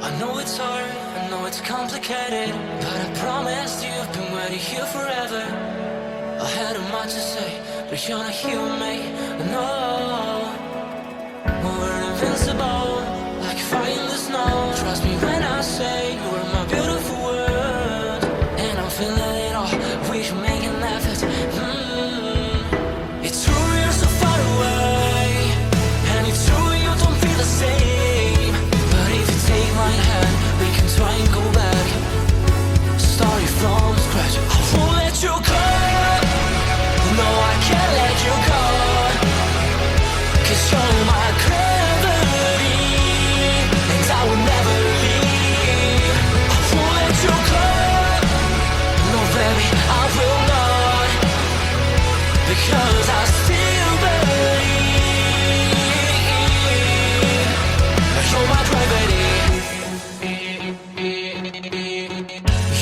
I know it's hard, I know it's complicated, but I promised you I've been waiting here forever. I had a much to say, but you're not here with me, no. We're invincible, like fire in the snow. Trust me when I say you are my beautiful world, and I'm feeling it all, we should make an effort. It's true you're so far away, and it's true you don't feel the same. But if you take my hand, we can try and go back, starting from scratch. I won't let you go, no I can't let you go, 'cause you're my gravity, and I will never leave. I won't let you go, no baby I will not, because I still believe. You're my gravity.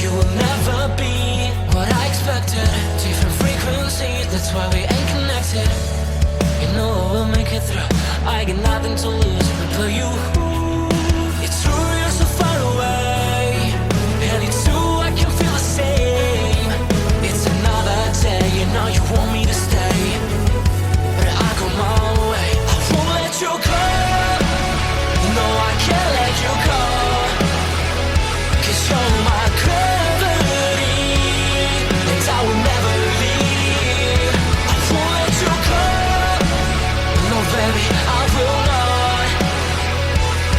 You will never be what I expected. Different frequencies, that's why we ain't connected. You know I will make it through, I got nothing to lose but you. It's true you're so far away, and it's true I can feel the same. It's another day, you know you want me to stay, but I go my way. I won't let you go, no I can't let you go, 'cause you're my gravity, and I will never leave. I won't let you go, no baby I will not,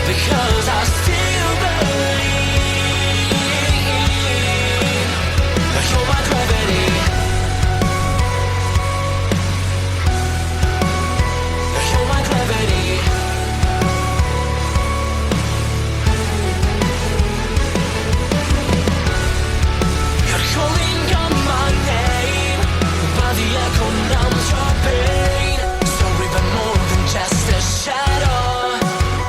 because I still believe. You're my gravity. You're my gravity. You're calling out my name, but the echo numbs your pain. Sorry, but more than just a shadow,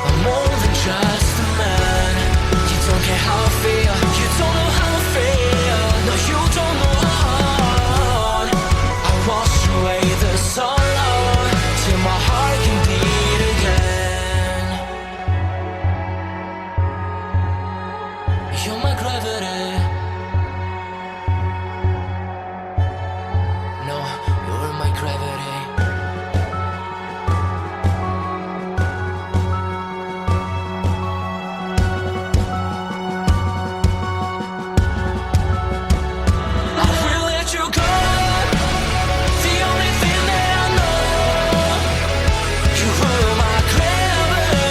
I'm more than just a man. You don't care how I feel, you don't know how I feel. No, you don't know how. I wash away the sorrow till my heart can beat again. You're my gravity. No, you're my gravity. I will let you go, the only thing that I know. You were my gravity,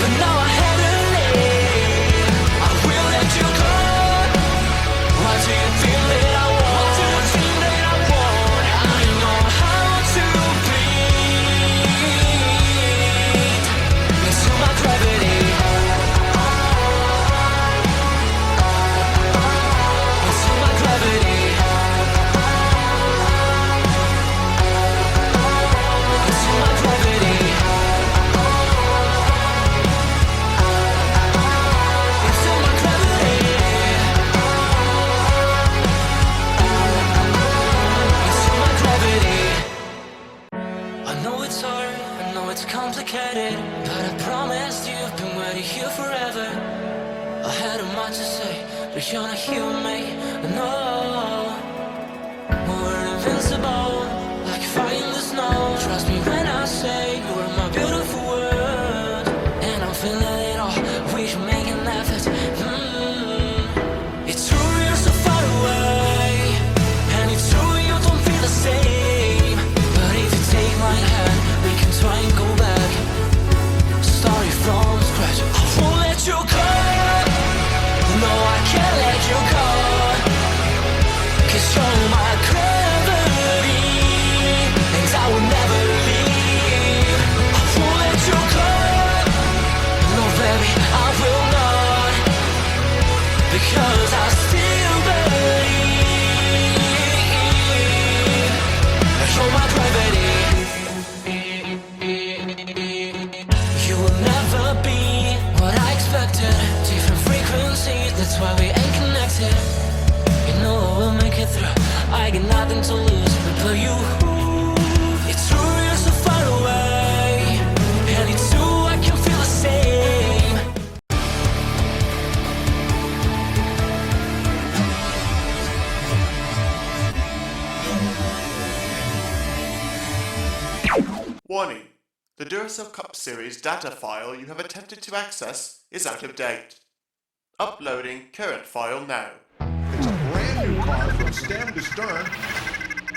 but now I have to leave. I will let you go. Why do you feel that I want? What do you think that I want? I know how to breathe into my gravity, into my gravity, into my gravity, into my gravity, into my gravity. I know it's hard, I know it's complicated, but I promised you I've been waiting here forever. I had a much to say, but you're not here with me, no. We're invincible, like fire in the snow. Trust me when I say you are my beautiful world, and I'm feeling it all, we should make an effort. It's true you're so far away, and it's true you don't feel the same. But if you take my hand, we can try and go back, starting from scratch. I won't let you go, no I can't let you go, 'cause you're my gravity, and I will never leave. I won't let you go, no baby I will not. Warning. The Duracell Cup Series data file you have attempted to access is out of date. Uploading current file now. It's a brand new car from stem to stern,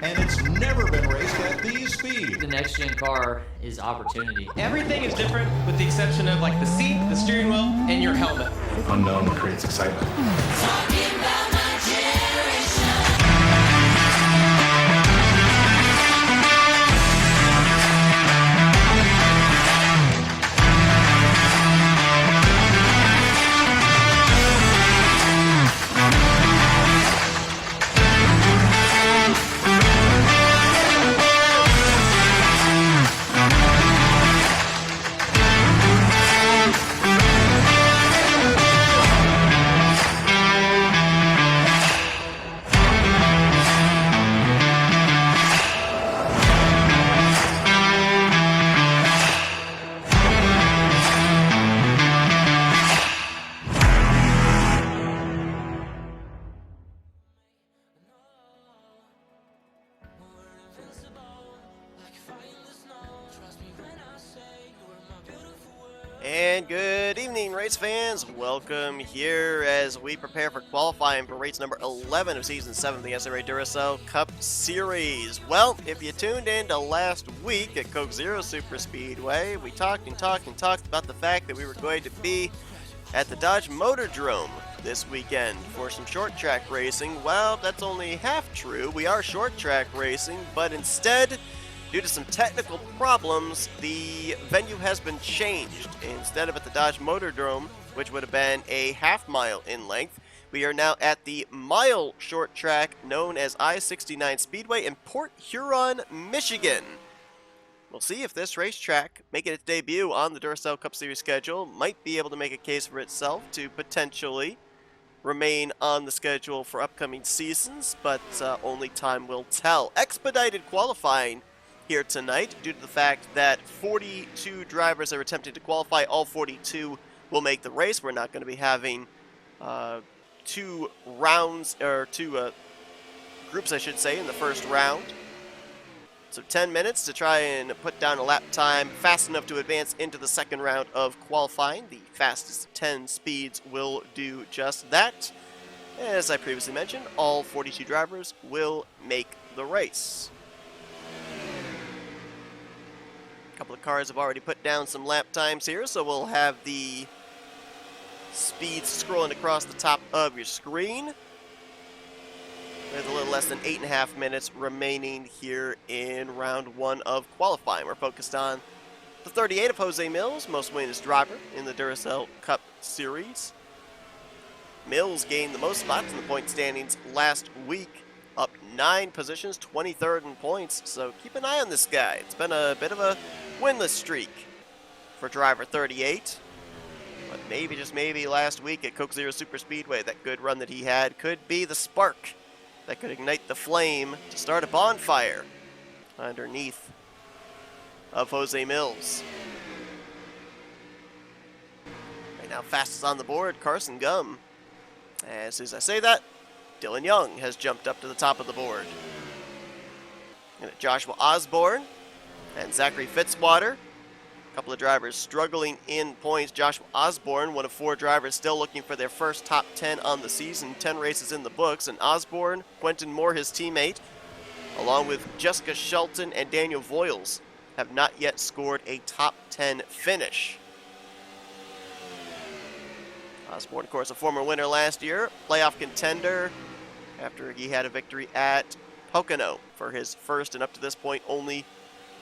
and it's never been raced at these speeds. The next gen car is opportunity. Everything is different with the exception of like the seat, the steering wheel, and your helmet. Unknown creates excitement. Talking about my generation. And good evening, race fans. Welcome here as we prepare for qualifying for race number 11 of Season 7 of the NNSCRA Duracell Cup Series. Well, if you tuned in to last week at Coke Zero Super Speedway, we talked about the fact that we were going to be at the Dodge Motordrome this weekend for some short track racing. Well, that's only half true. We are short track racing, but instead, due to some technical problems, the venue has been changed. Instead of at the Dodge Motordrome, which would have been a half-mile in length, we are now at the mile short track known as I-69 Speedway in Port Huron, Michigan. We'll see if this racetrack, making its debut on the Duracell Cup Series schedule, might be able to make a case for itself to potentially remain on the schedule for upcoming seasons, but only time will tell. Expedited qualifying here tonight due to the fact that 42 drivers are attempting to qualify. All 42 will make the race. We're not going to be having two groups, I should say, in the first round. So 10 minutes to try and put down a lap time fast enough to advance into the second round of qualifying. The fastest 10 speeds will do just that. As I previously mentioned, all 42 drivers will make the race. A couple of cars have already put down some lap times here, so we'll have the speeds scrolling across the top of your screen. With a little less than 8.5 minutes remaining here in round one of qualifying. We're focused on the 38 of Jose Mills, most winningest driver in the Duracell Cup Series. Mills gained the most spots in the point standings last week, up 9 positions, 23rd in points, so keep an eye on this guy. It's been a bit of a winless streak for driver 38, but maybe, just maybe, last week at Coke Zero Super Speedway, that good run that he had could be the spark that could ignite the flame to start a bonfire underneath of Jose Mills. Right now, fastest on the board, Carson Gum. As soon as I say that, Dylan Young has jumped up to the top of the board. And Joshua Osborne and Zachary Fitzwater. A couple of drivers struggling in points. Joshua Osborne, one of 4 drivers still looking for their first top 10 on the season. 10 races in the books. And Osborne, Quentin Moore, his teammate, along with Jessica Shelton and Daniel Voiles, have not yet scored a top 10 finish. Osborne, of course, a former winner last year, playoff contender after he had a victory at Pocono for his first and up to this point only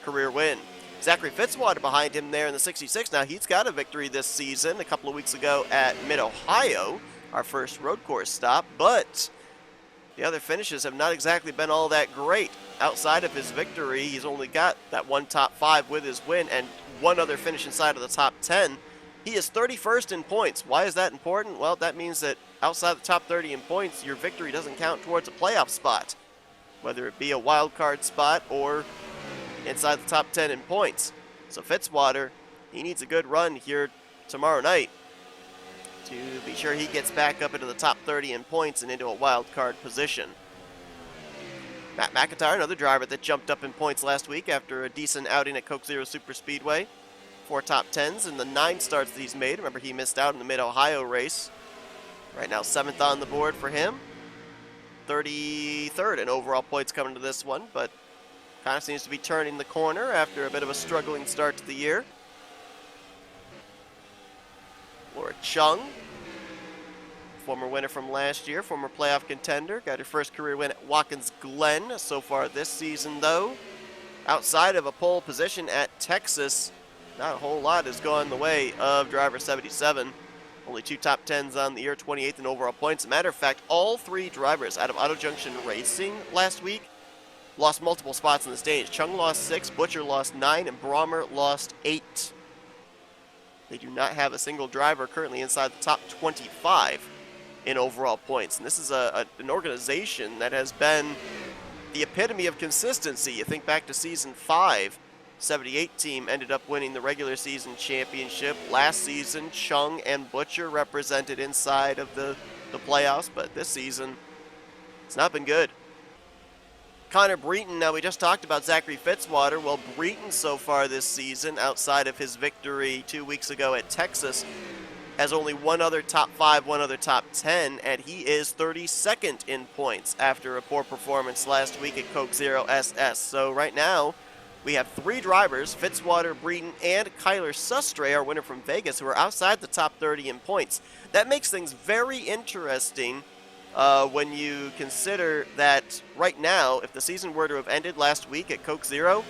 career win. Zachary Fitzwater behind him there in the 66. Now he's got a victory this season a couple of weeks ago at Mid-Ohio, our first road course stop, but the other finishes have not exactly been all that great. Outside of his victory, he's only got that one top 5 with his win and one other finish inside of the top 10. He is 31st in points. Why is that important? Well, that means that outside the top 30 in points, your victory doesn't count towards a playoff spot, whether it be a wild card spot or inside the top 10 in points. So Fitzwater, he needs a good run here tomorrow night to be sure he gets back up into the top 30 in points and into a wild card position. Matt McIntyre, another driver that jumped up in points last week after a decent outing at Coke Zero Super Speedway. 4 top 10s in the 9 starts that he's made. Remember, he missed out in the Mid-Ohio race. Right now, 7th on the board for him. 33rd in overall points coming to this one, but kind of seems to be turning the corner after a bit of a struggling start to the year. Laura Chung, former winner from last year, former playoff contender, got her first career win at Watkins Glen so far this season, though. Outside of a pole position at Texas, not a whole lot has gone the way of driver 77. Only 2 top 10s on the year, 28th in overall points. As a matter of fact, all 3 drivers out of Auto Junction Racing last week lost multiple spots in the stage. Chung lost 6, Butcher lost 9, and Brommer lost 8. They do not have a single driver currently inside the top 25 in overall points. And this is an organization that has been the epitome of consistency. You think back to season 5, 78 team ended up winning the regular season championship. Last season, Chung and Butcher represented inside of the playoffs, but this season, it's not been good. Connor Breton, now we just talked about Zachary Fitzwater. Well, Breton so far this season, outside of his victory 2 weeks ago at Texas, has only one other top 5, one other top 10, and he is 32nd in points after a poor performance last week at Coke Zero SS. So right now, we have 3 drivers, Fitzwater, Breton, and Kyler Sustre, our winner from Vegas, who are outside the top 30 in points. That makes things very interesting when you consider that right now, if the season were to have ended last week at Coke Zero,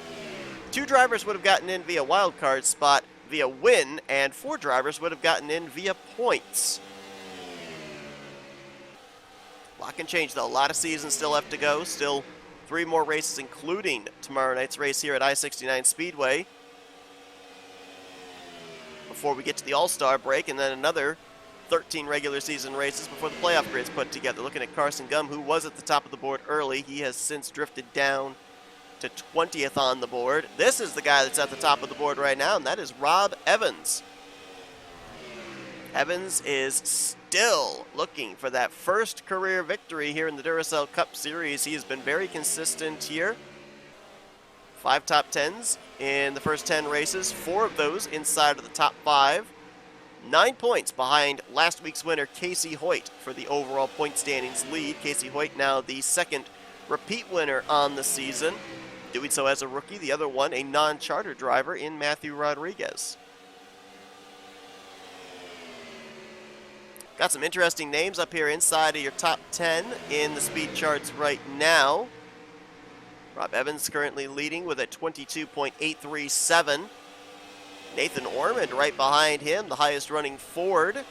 2 drivers would have gotten in via wildcard spot via win, and 4 drivers would have gotten in via points. A lot can change, though. A lot of seasons still left to go. Still 3 more races, including tomorrow night's race here at I-69 Speedway, before we get to the All-Star break, and then another 13 regular season races before the playoff grid's put together. Looking at Carson Gum, who was at the top of the board early. He has since drifted down to 20th on the board. This is the guy that's at the top of the board right now, and that is Rob Evans. Evans is still looking for that first career victory here in the Duracell Cup Series. He has been very consistent here. 5 top 10s in the first 10 races, 4 of those inside of the top 5. 9 points behind last week's winner, Casey Hoyt, for the overall point standings lead. Casey Hoyt now the 2nd repeat winner on the season, doing so as a rookie. The other one, a non-charter driver in Matthew Rodriguez. Got some interesting names up here inside of your top 10 in the speed charts right now. Rob Evans currently leading with a 22.837. Nathan Ormond right behind him, the highest running Ford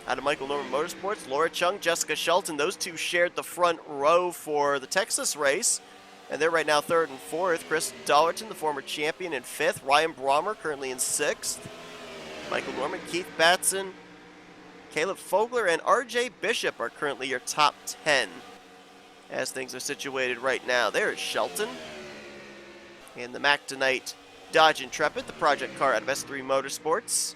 out of Michael Norman Motorsports. Laura Chung, Jessica Shelton, those 2 shared the front row for the Texas race, and they're right now 3rd and 4th. Chris Dollerton, the former champion, in 5th. Ryan Brommer currently in 6th. Michael Norman, Keith Batson, Caleb Fogler, and RJ Bishop are currently your top 10 as things are situated right now. There is Shelton. And the Mac tonight, Dodge Intrepid, the project car out of S3 Motorsports.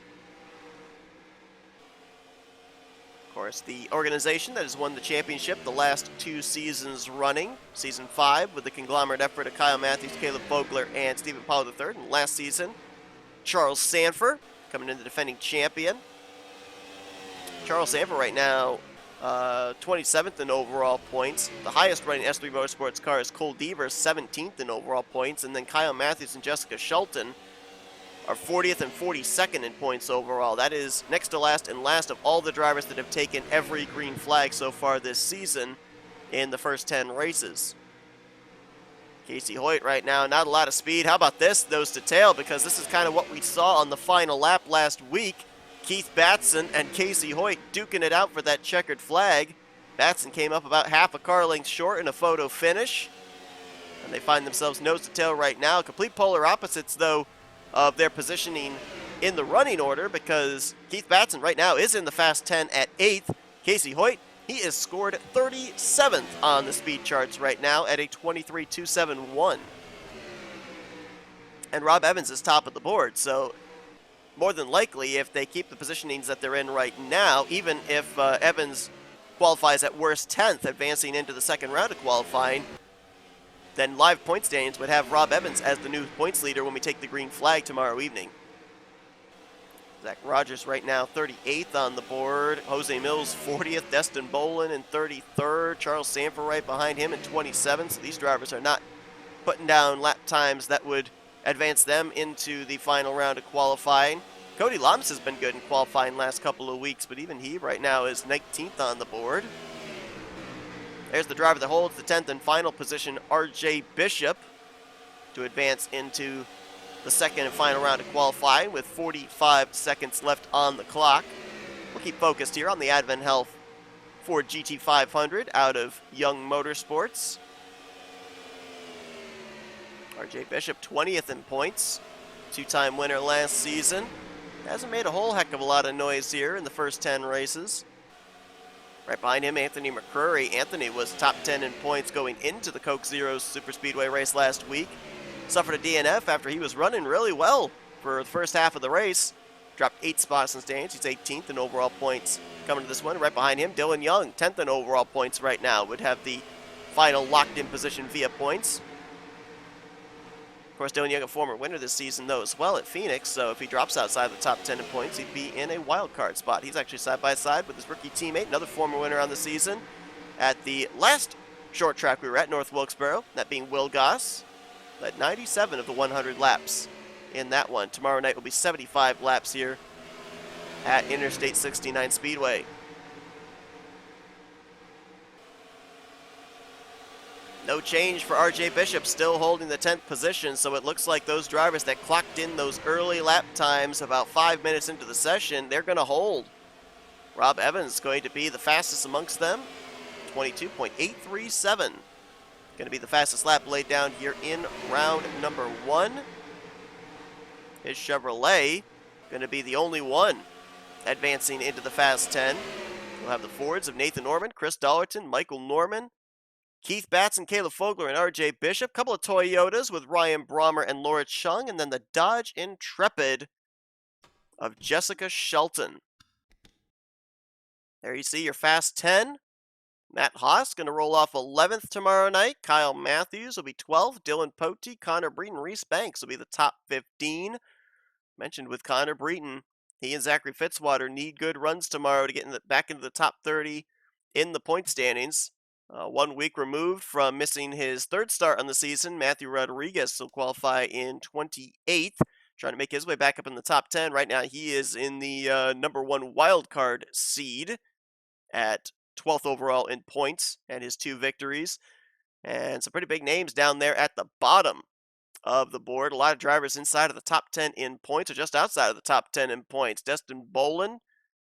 Of course, the organization that has won the championship the last 2 seasons running. Season 5 with the conglomerate effort of Kyle Matthews, Caleb Fogler, and Stephen Powell III. And last season, Charles Sanford coming in the defending champion. Charles Sanford right now 27th in overall points. The highest running S3 Motorsports car is Cole Devers, 17th in overall points. And then Kyle Matthews and Jessica Shelton are 40th and 42nd in points overall. That is next to last and last of all the drivers that have taken every green flag so far this season in the first 10 races. Casey Hoyt right now, not a lot of speed. How about this, nose to tail, because this is kind of what we saw on the final lap last week. Keith Batson and Casey Hoyt duking it out for that checkered flag. Batson came up about half a car length short in a photo finish, and they find themselves nose to tail right now. Complete polar opposites, though, of their positioning in the running order, because Keith Batson right now is in the Fast 10 at 8th. Casey Hoyt, he is scored 37th on the speed charts right now at a 23.271. And Rob Evans is top of the board, so more than likely, if they keep the positionings that they're in right now, even if Evans qualifies at worst 10th, advancing into the second round of qualifying, then live point standings would have Rob Evans as the new points leader when we take the green flag tomorrow evening. Zach Rogers right now 38th on the board. Jose Mills 40th. Destin Bolin in 33rd. Charles Sanford right behind him in 27th. So these drivers are not putting down lap times that would advance them into the final round of qualifying. Cody Loms has been good in qualifying last couple of weeks, but even he right now is 19th on the board. There's the driver that holds the 10th and final position, RJ Bishop, to advance into the second and final round of qualifying with 45 seconds left on the clock. We'll keep focused here on the Advent Health Ford GT500 out of Young Motorsports. RJ Bishop 20th in points, two-time winner last season. Hasn't made a whole heck of a lot of noise here in the first 10 races. Right behind him, Anthony McCrory. Anthony was top 10 in points going into the Coke Zero's Super Speedway race last week. Suffered a DNF after he was running really well for the first half of the race. Dropped 8 spots in standings. He's 18th in overall points coming to this one. Right behind him, Dylan Young, 10th in overall points right now. Would have the final locked-in position via points. Of course, Dylan Young, a former winner this season, though, as well at Phoenix, so if he drops outside the top 10 in points, he'd be in a wild card spot. He's actually side-by-side with his rookie teammate, another former winner on the season, at the last short track we were at, North Wilkesboro, that being Will Goss. Led 97 of the 100 laps in that one. Tomorrow night will be 75 laps here at Interstate 69 Speedway. No change for RJ Bishop, still holding the 10th position, so it looks like those drivers that clocked in those early lap times about 5 minutes into the session, they're going to hold. Rob Evans going to be the fastest amongst them, 22.837. Going to be the fastest lap laid down here in round number 1. His Chevrolet going to be the only one advancing into the Fast 10. We'll have the Fords of Nathan Norman, Chris Dollerton, Michael Norman, Keith Batson, Caleb Fogler, and RJ Bishop. A couple of Toyotas with Ryan Brommer and Laura Chung. And then the Dodge Intrepid of Jessica Shelton. There you see your Fast 10. Matt Haas going to roll off 11th tomorrow night. Kyle Matthews will be 12th. Dylan Pote, Connor Breton, Reese Banks will be the top 15. Mentioned with Connor Breton, he and Zachary Fitzwater need good runs tomorrow to get back into the top 30 in the point standings. 1 week removed from missing his third start on the season, Matthew Rodriguez will qualify in 28th, trying to make his way back up in the top 10. Right now he is in the number 1 wildcard seed at 12th overall in points and his 2 victories. And some pretty big names down there at the bottom of the board. A lot of drivers inside of the top 10 in points or just outside of the top 10 in points. Destin Bolin,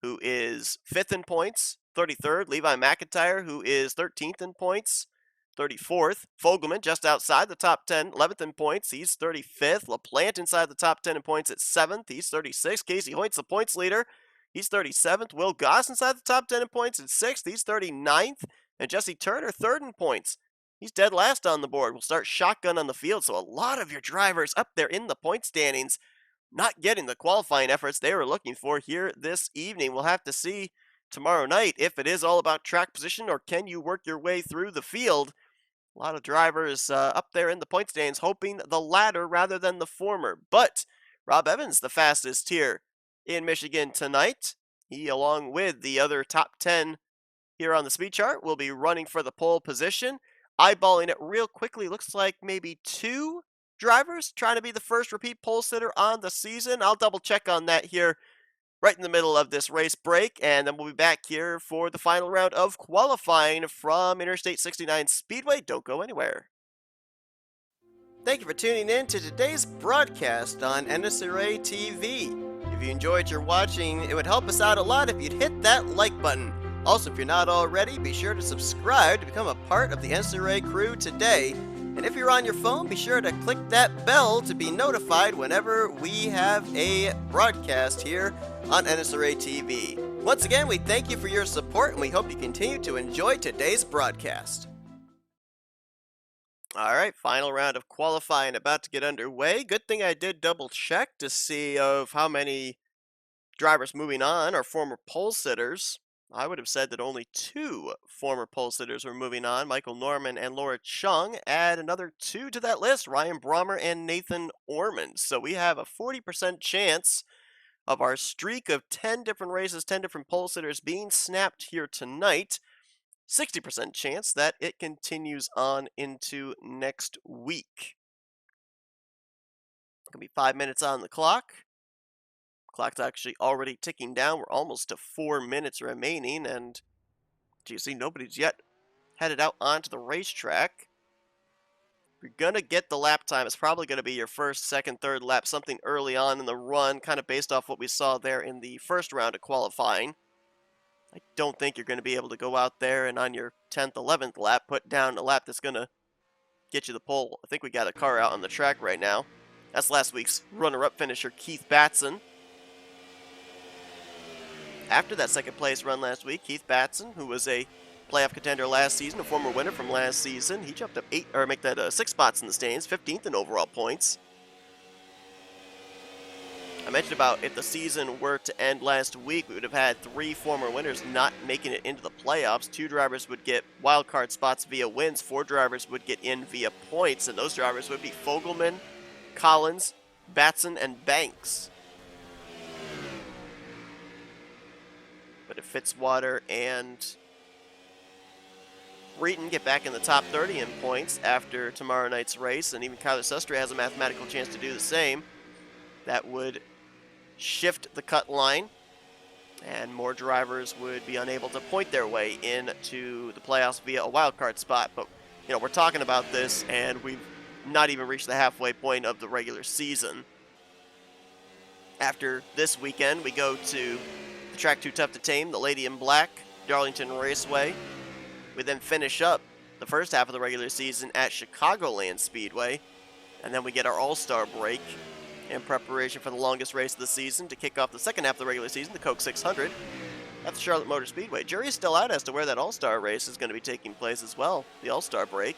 who is 5th in points, 33rd. Levi McIntyre, who is 13th in points, 34th. Fogelman, just outside the top 10, 11th in points. He's 35th. LaPlante inside the top 10 in points at 7th. He's 36th. Casey Hoyt's the points leader. He's 37th. Will Goss inside the top 10 in points at 6th. He's 39th. And Jesse Turner, 3rd in points. He's dead last on the board. We'll start shotgun on the field. So a lot of your drivers up there in the point standings not getting the qualifying efforts they were looking for here this evening. We'll have to see tomorrow night if it is all about track position or can you work your way through the field. A lot of drivers up there in the point standings hoping the latter rather than the former. But Rob Evans, the fastest here in Michigan tonight. He, along with the other top 10 here on the speed chart, will be running for the pole position. Eyeballing it real quickly, looks like maybe 2 drivers trying to be the first repeat pole sitter on the season. I'll double check on that here right in the middle of this race break, and then we'll be back here for the final round of qualifying from Interstate 69 Speedway. Don't go anywhere. Thank you for tuning in to today's broadcast on NNSCRA TV. If you enjoyed your watching, it would help us out a lot if you'd hit that like button. Also, if you're not already, be sure to subscribe to become a part of the NNSCRA crew today. And if you're on your phone, be sure to click that bell to be notified whenever we have a broadcast here on NNSCRA TV. Once again, we thank you for your support, and we hope you continue to enjoy today's broadcast. All right, final round of qualifying about to get underway. Good thing I did double check to see of how many drivers moving on are former pole sitters. I would have said that only 2 former pole sitters were moving on. Michael Norman and Laura Chung. Add another 2 to that list, Ryan Brommer and Nathan Ormond. So we have a 40% chance of our streak of 10 different races, 10 different pole sitters being snapped here tonight. 60% chance that it continues on into next week. It's going to be 5 minutes on the clock. Clock's actually already ticking down. We're almost to 4 minutes remaining, and you see nobody's yet headed out onto the racetrack. If you're going to get the lap time, it's probably going to be your first, second, third lap, something early on in the run, kind of based off what we saw there in the first round of qualifying. I don't think you're going to be able to go out there and on your 10th, 11th lap, put down a lap that's going to get you the pole. I think we got a car out on the track right now. That's last week's runner-up finisher, Keith Batson. After that second place run last week, Keith Batson, who was a playoff contender last season, a former winner from last season, he jumped up 6 spots in the standings, 15th in overall points. I mentioned about if the season were to end last week, we would have had 3 former winners not making it into the playoffs. 2 drivers would get wildcard spots via wins, 4 drivers would get in via points, and those drivers would be Fogelman, Collins, Batson, and Banks. But if Fitzwater and Reeton get back in the top 30 in points after tomorrow night's race, and even Kyler Sestre has a mathematical chance to do the same, that would shift the cut line, and more drivers would be unable to point their way into the playoffs via a wildcard spot. But, you know, we're talking about this, and we've not even reached the halfway point of the regular season. After this weekend, we go to the track Too Tough to Tame, the Lady in Black, Darlington Raceway. We then finish up the first half of the regular season at Chicagoland Speedway, and then we get our All-Star break in preparation for the longest race of the season to kick off the second half of the regular season, the Coke 600. That's the Charlotte Motor Speedway. Jury's still out as to where that All-Star race is going to be taking place as well, the All-Star break.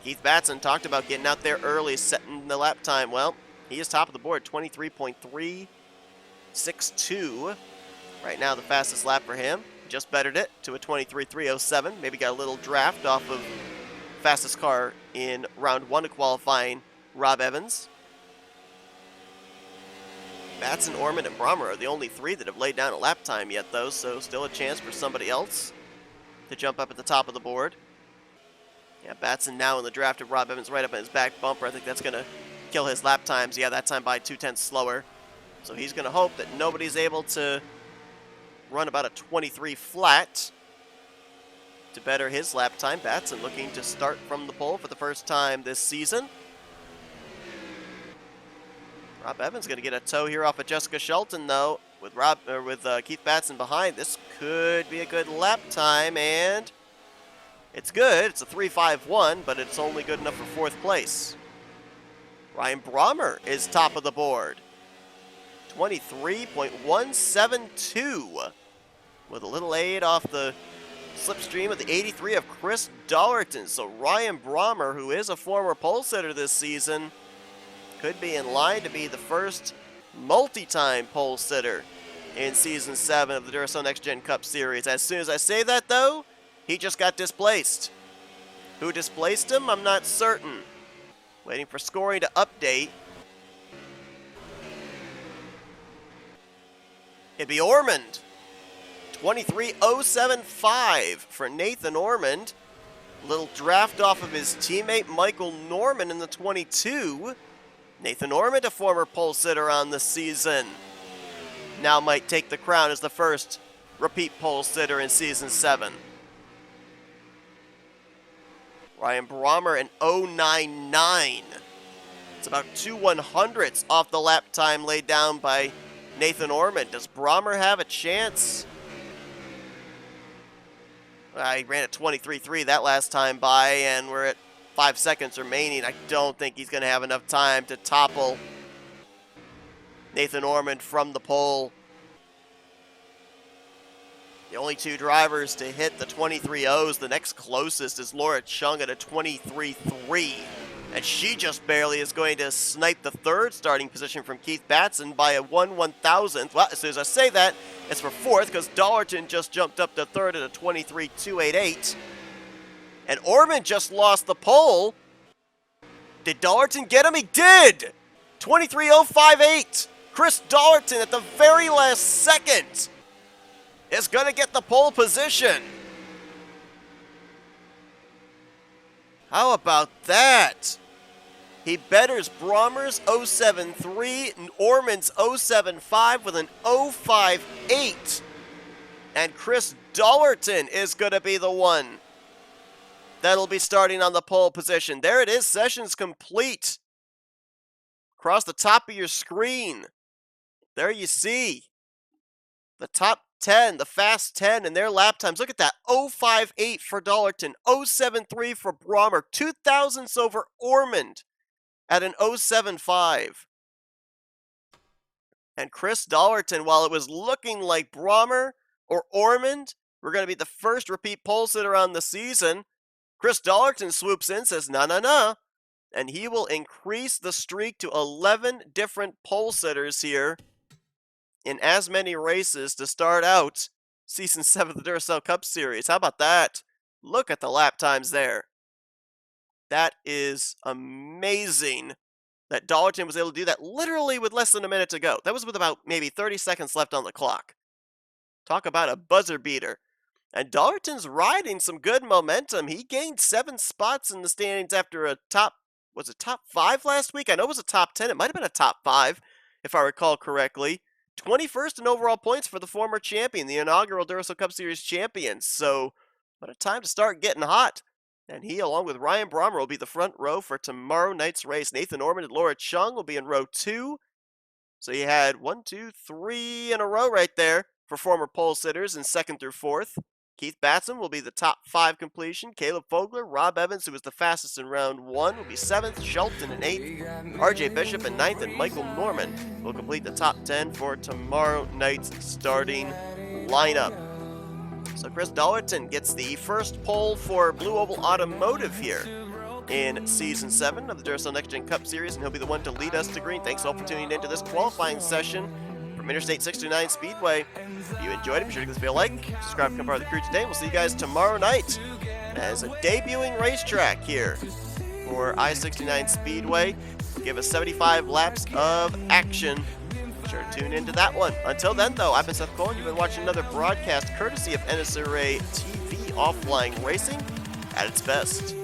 Keith Batson talked about getting out there early, setting the lap time. Well, he is top of the board, 23.362. Right now, the fastest lap for him. Just bettered it to a 23.307. Maybe got a little draft off of fastest car in round 1 of qualifying, Rob Evans. Batson, Ormond, and Brommer are the only 3 that have laid down a lap time yet, though, so still a chance for somebody else to jump up at the top of the board. Yeah, Batson now in the draft of Rob Evans right up in his back bumper. I think that's going to kill his lap times. Yeah, that time by 2/10 slower. So he's going to hope that nobody's able to run about a 23 flat to better his lap time. Batson looking to start from the pole for the first time this season. Rob Evans going to get a tow here off of Jessica Shelton, though. With Keith Batson behind, this could be a good lap time, and it's good. It's a 3.51, but it's only good enough for 4th place. Ryan Brommer is top of the board. 23.172 with a little aid off the slipstream of the 83 of Chris Dollerton. So Ryan Brommer, who is a former pole sitter this season, could be in line to be the first multi-time pole sitter in Season 7 of the Duracell Next Gen Cup Series. As soon as I say that, though, he just got displaced. Who displaced him? I'm not certain. Waiting for scoring to update. It'd be Ormond. 23.075 for Nathan Ormond. A little draft off of his teammate Michael Norman in the 22. Nathan Ormond, a former pole sitter on the season, now might take the crown as the first repeat pole sitter in Season 7. Ryan Brommer an 0.99. It's about 2 100ths off the lap time laid down by Nathan Ormond. Does Brommer have a chance? He ran at 23.3 that last time by, and we're at 5 seconds remaining. I don't think he's going to have enough time to topple Nathan Ormond from the pole. The only 2 drivers to hit the 23.0s. The next closest is Laura Chung at a 23.3. And she just barely is going to snipe the third starting position from Keith Batson by a 1/1000th. Well, as soon as I say that, it's for fourth because Dollarton just jumped up to third at a 23.288. And Ormond just lost the pole. Did Dollarton get him? He did! 23.058. Chris Dollarton at the very last second is going to get the pole position. How about that? He betters Brommer's 0.73 and Ormond's 0.75 with an 0.58. And Chris Dollarton is going to be the one that'll be starting on the pole position. There it is, session's complete. Across the top of your screen, there you see the top 10, the fast 10 and their lap times. Look at that, 0.58 for Dollarton, 0.73 for Brommer, 0.02 over Ormond at an 0.75. And Chris Dollarton, while it was looking like Brommer or Ormond were going to be the first repeat pole sitter on the season, Chris Dollarton swoops in, says, no, and he will increase the streak to 11 different pole sitters here in as many races to start out Season 7 of the Duracell Cup Series. How about that? Look at the lap times there. That is amazing that Dollarton was able to do that literally with less than a minute to go. That was with about maybe 30 seconds left on the clock. Talk about a buzzer beater. And Dollarton's riding some good momentum. He gained 7 spots in the standings after a top 5 last week? I know it was a top 10. It might have been a top 5, if I recall correctly. 21st in overall points for the former champion, the inaugural Duracell Cup Series champion. So, what a time to start getting hot. And he, along with Ryan Brommer, will be the front row for tomorrow night's race. Nathan Ormond and Laura Chung will be in row 2. So you had 1, 2, 3 in a row right there for former pole sitters in 2nd through 4th. Keith Batson will be the top 5 completion. Caleb Fogler, Rob Evans, who was the fastest in round 1, will be 7th. Shelton in 8th. RJ Bishop in 9th. And Michael Norman will complete the top 10 for tomorrow night's starting lineup. So Chris Dollarton gets the first pole for Blue Oval Automotive here in Season 7 of the Duracell Next Gen Cup Series, and he'll be the one to lead us to green. Thanks all for tuning in to this qualifying session from Interstate 629 Speedway. If you enjoyed it, be sure to give this video a like, subscribe, become part of the crew today, and we'll see you guys tomorrow night as a debuting racetrack here for I-69 Speedway. We'll give us 75 laps of action. Be sure to tune into that one. Until then, though, I've been Seth Cole, and you've been watching another broadcast courtesy of NNSCRA TV Offline Racing at its best.